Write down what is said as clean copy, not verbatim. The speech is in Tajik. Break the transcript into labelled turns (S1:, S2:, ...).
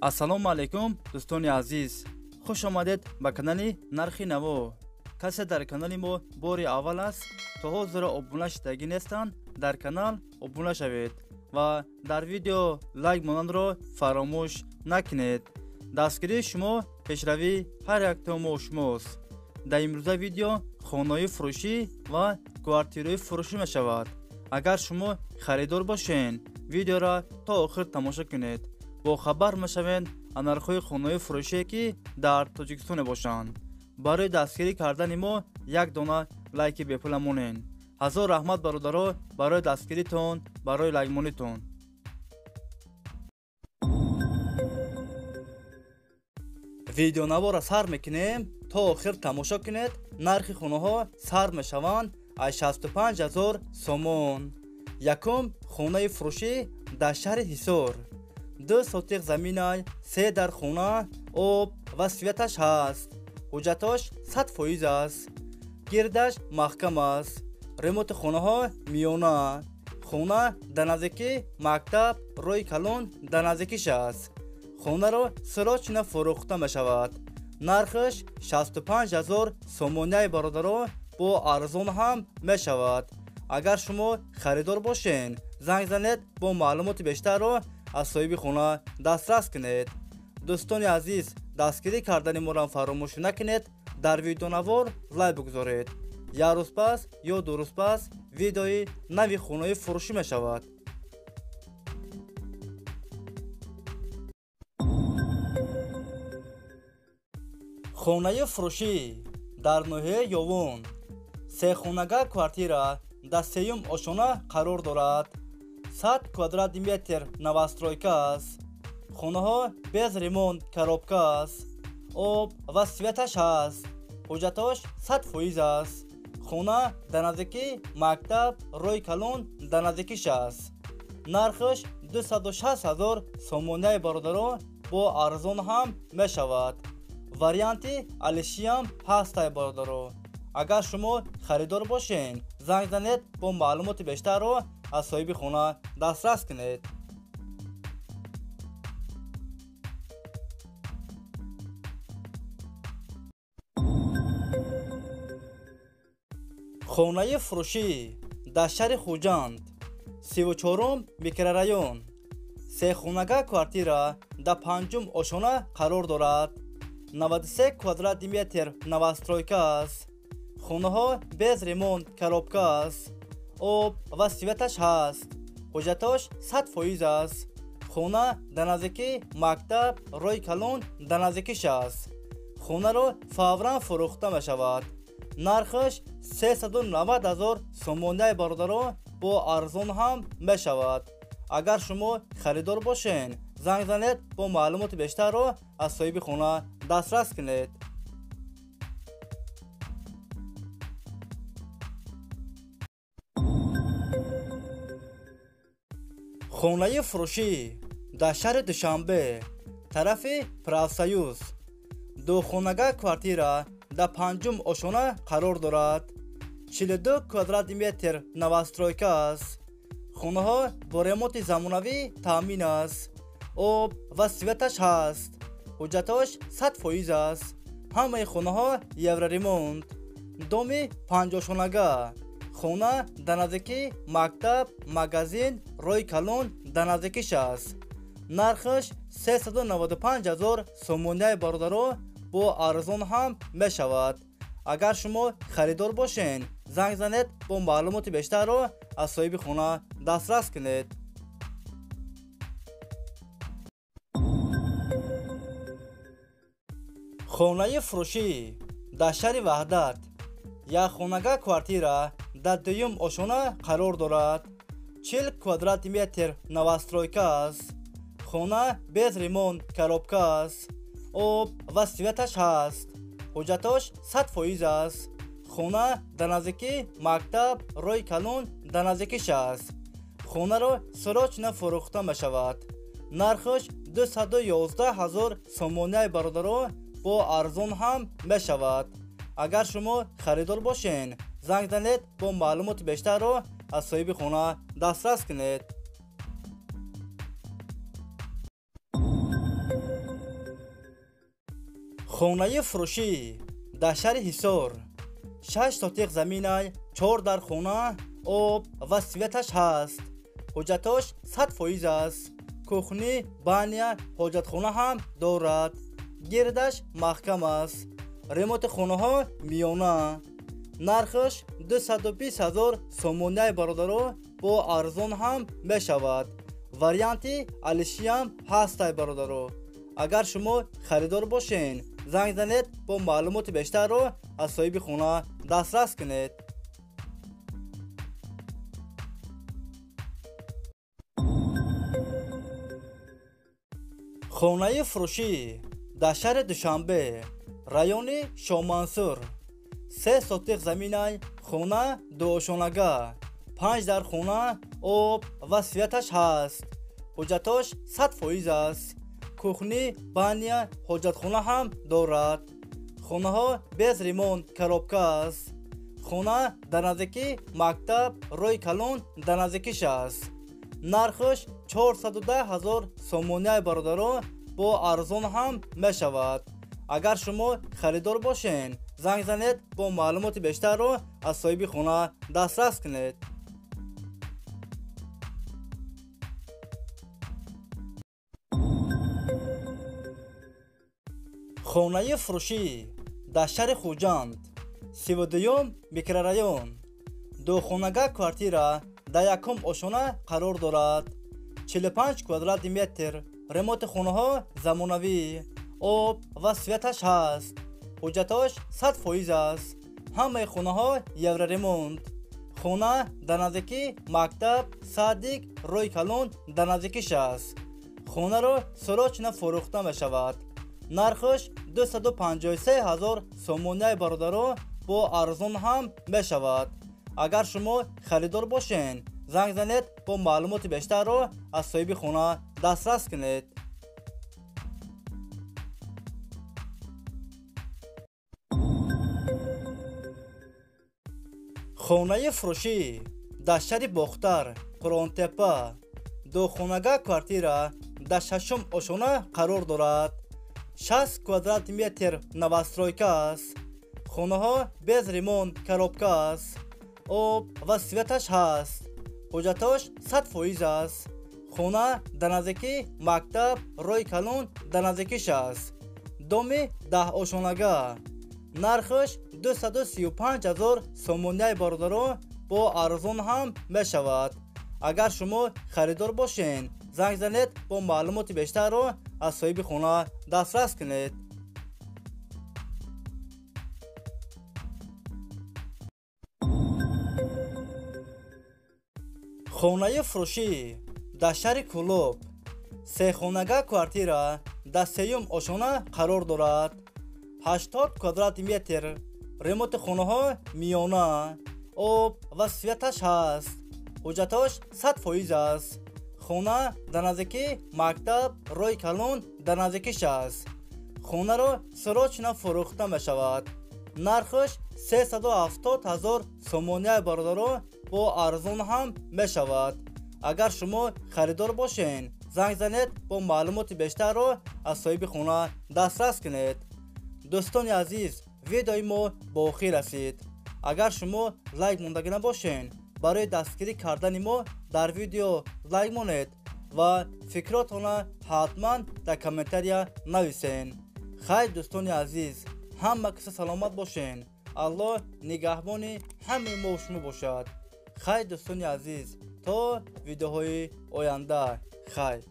S1: ассалому алайкум дӯстони азиз, хуш омадед ба канали Нархи Наво. касе дар канали мо бори аввал аст, то ҳозиро обуна шудагӣ нестанд, дар канал обуна шавед ва дар видео лайк монанро фаромӯш накунед. дастгирии шумо пешравии ҳар яктои мо шумост. дар имрӯза видео хонаҳои фурӯшӣ ва квартираҳои фурӯшӣ мешавад. агар шумо харидор бошед, видеоро то охир тамошо кунед. бо хабар мешавед нархҳои хонаҳои фурӯшие ки дар Тоҷикистон бошанд. барои дастгирӣ кардани мо як дона лайки бепула монед. ҳазор раҳмат бародаро барои дастгиритон, барои лайкмонитон. видеонавора сар мекунем, то охир тамошо кунед. нархи хонаҳо сар мешаванд аз 65,000 сомон. якум хонаи фурӯшӣ дар шаҳри Ҳисор. 2 сотиқ заминай, 3 дар хона, об ва светаш ҳаст. ҳуҷҷатош 100% аст. гирдаш маҳкам аст. ремонти хонаҳо миёна. хона дар наздики мактаб, роҳи калон дар наздикиш аст. хонаро сирочина фурӯхта мешавад. нархаш 65,000 сомоняи бародаро бо арзон ҳам мешавад. агар шумо харидор бошед, занг занед бо маълумоти бештарро аз соҳиби хона дастрас кунед. дӯстони азиз, дастгирӣ кардани моро фаромӯш накунед. дар видеонавор лайк бигузоред. як рӯз пас ё ду рӯз пас видеои нави хонаҳои фурӯшӣ мешавад. хонаи фурӯшӣ дар ноҳияи Ёвон. сехонага квартира дар сеюм ошона қарор дорад. 100 квадрати метр новостройка аст. хонаҳо без ремонт коробка аст. об ва светаш ҳаст. ҳуҷҷатош 100% аст. хона дар наздики мактаб, роҳи калон дар наздикиш аст. нархаш 260,000 сомоняи бародаро бо арзон ҳам мешавад. варианти алишиям ҳастай бародаро. агар шумо харидор бошед, занг занед бо маълумоти бештарро аз соҳиби хона дастрас кунед. хонаи фурӯшӣ дар шаҳри Хуҷанд. 34 микрорайон. сехонага квартира дар 5 ошона қарор дорад. 93 квадрати метр новостройка аст. хонаҳо без ремонт коробка аст. об ва светаш ҳаст. ҳуҷҷатош 100% аст. хона дар наздики мактаб, роҳи калон дар наздикиш аст. хонаро фавран фурӯхта мешавад. нархаш 390,000 сомоняи бародаро бо арзон ҳам мешавад. агар шумо харидор бошед, занг занед бо маълумоти бештарро аз соҳиби хона дастрас кунед. хонаи фурӯшӣ дар шаҳри Душанбе, тарафи Правсоюз. духонага квартира дар 5 ошона қарор дорад. 42 квадрати метр новостройка аст. хонаҳо бо ремонти замонавӣ таъмин аст. об ва светаш ҳаст. ҳуҷҷатош 100% аст. ҳамаи хонаҳо евроремонт. доми 5ошонага. хона дар наздики мактаб, магазин, роҳи калон дар наздикиш аст. нархаш 395,000 сомоняи бародаро бо арзон ҳам мешавад. агар шумо харидор бошед, занг занед бо маълумоти бештарро аз соҳиби хона дастрас кунед. хонаи фурӯшӣ дар шаҳри Ваҳдат. якхонага квартира дар 2 ошона қарор дорад. 40 квадрати метр новостройка аст. хона без ремонт коробка аст. об ва светаш ҳаст. ҳуҷҷатош 100% аст. хона дар наздики мактаб, роҳи калон дар наздикиш аст. хонаро сирочина фурӯхта мешавад. нархаш 211,000 сомоняи бародаро бо арзон ҳам мешавад. агар шумо харидор бошед, занг занед бо маълумоти бештарро аз соҳиби хона дастрас кунед. хонаи фурӯшӣ дар шаҳри Ҳисор 6 сотиқ заминай 4 дар хона об ва светаш ҳаст. ҳуҷҷатош 100% аст. кухни, баня, ҳоҷатхона ҳам дорад. гирдаш маҳкам аст. ремонти хонаҳо миёна. нархаш 220 000 сомоняи бародаро бо арзон ҳам мешавад. варианти алишиям ҳастай бародаро. агар шумо харидор бошен, занг занед бо маълумоти бештарро аз соҳиби хона дастрас кунед. хонаи фурӯшӣ дар шаҳри Душанбе, райони Шомансур 3 сотиқ заминай хона дуошонага 5 дар хона об ва светаш ҳаст. ҳуҷҷатош 100% аст. кухни, баня, ҳоҷатхона ҳам дорад. хонаҳо без ремонт коробка аст. хона дар наздики мактаб роҳи калон дар наздикиш аст. нархаш 410 000 сомоняи бародаро бо арзон ҳам мешавад. агар шумо харидор бошен, занг занед бо маълумоти бештарро аз соҳиби хона дастрас кунед. хонаи фурӯшӣ дар шаҳри Хуҷанд 32 микрорайон, духонага квартира дар якум ошона қарор дорад. 45 квадрати метр. ремонти хонаҳо замонавӣ. об ва светаш ҳаст. ҳуҷҷатош 100% аст. ҳамаи хонаҳо евроремонт. хона дар наздики мактаб садик роҳи калон дар наздикиш аст. хонаро сорочина фурӯхта мешавад. нархаш 253 000 сомоняи бародаро бо арзон ҳам мешавад. агар шумо харидор бошен, занг занед бо маълумоти бештарро аз соҳиби хона дастрас кунед. хонаи фурӯшӣ дар шаҳри Бохтар, Қуронтепа, духонага квартира дар 6-ум ошона қарор дорад. 60 квадрати метр новостройка аст. хонаҳо без ремонт коробка аст. об ва светаш ҳаст. ҳуҷҷатош 100% аст. хона дар наздики мактаб роҳи калон дар наздикиш аст. доми 10 ошонага. нархаш 235 000 сомоняи бародаро бо арзон ҳам мешавад. агар шумо харидор бошен, занг занед бо маълумоти бештарро аз соҳиби хона дастрас кунед. хонаи фурӯшӣ дар шаҳри Кӯлоб сехонага квартира дар 3-ум ошона қарор дорад. 80 квадрати метр. ремонти хонаҳо миёна. об ва светаш ҳаст. ҳуҷҷатош 100% аст. хона дар наздики мактаб роҳи калон дар наздикиш аст. хонаро сорочина фурӯхта мешавад. нархаш 370 000 сомоняи бародаро бо арзон ҳам мешавад. агар шумо харидор бошен, занг занед бо маълумоти бештарро аз соҳиби хона дастрас кунед. дӯстони азиз, видеои мо ба охир расид. агар шумо лайк мондагӣ набошен, барои дастгирӣ кардани мо дар видео лайк монед ва фикротона ҳатман дар комментария нависен. хайр дӯстони азиз, ҳама киса саломат бошен. аллоҳ нигаҳбони ҳамаи мо шумо бошад. хайр дӯстони азиз, то видеоҳои оянда. хайр.